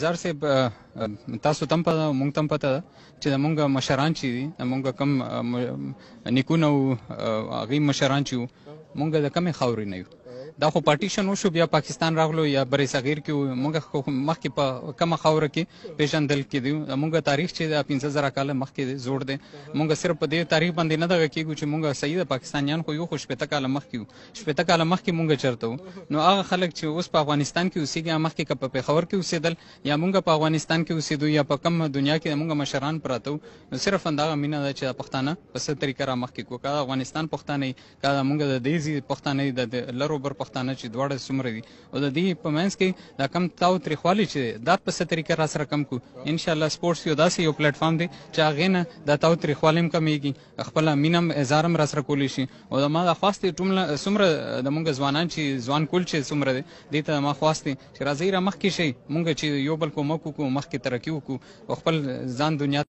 زار صاحب تاسو تم په مونږ تم پته ده چې زمونږ مشران چې دي زمونږ کم نیکونه او هغوی مشران چې وو مونږ د کمې خاورې نه یو. دا خو پارټیشن وشو بیا پاکستان راغلو یا برې صغیر کې وو. مونږ خو مخکې په کمه خاوره کې پیژندل کېدو. زمونږ تاریخ چې د 15,000 کاله مخکې زوړ دی. مونږ صرف په دې تاریخ باندې نه دغه کېږو چې مونږ صحیح د پاکستانیان خو یو خو 15 کاله مخکې وو. 15 کاله مخکې مونږ چېرته وو. نو هغه خلک چې اوس په افغانستان کې اوسېږي هغه مخکې که په پېښور کې اوسېدل یا مونږ په افغانستان کې اوسېدو یا په کم دنیا کې مونږ مشران پراته وو. نو صرف همدغه مینه ده چې پښتانه په څه طریقه را مخکې کړو. که د افغانستان پښتانه وي که د مونږ د دې ځای پښتانه وي د لر او بر پښتانه چې دواړه څومره دي او د دې په منځ کې دا کم تاوتریخوالی چې دا په څه طریقه را سره کم کړو. انشاءالله سپورټس یو داسې یو پلیټفارم دی چې هغې نه دا تاوتریخوالی هم کمیږي، خپله مینه هم اظهار هم را سره کولی شي. او زما دا خواست دی څومره د مونږ ځوانان چې ځوان کول چې څومره دی دې ته زما خواست دی چې راځئ را مخکې شئ، مونږ چې یو بل کومک وکړو، مخکې ترقي وکړو او خپل ځان دنیا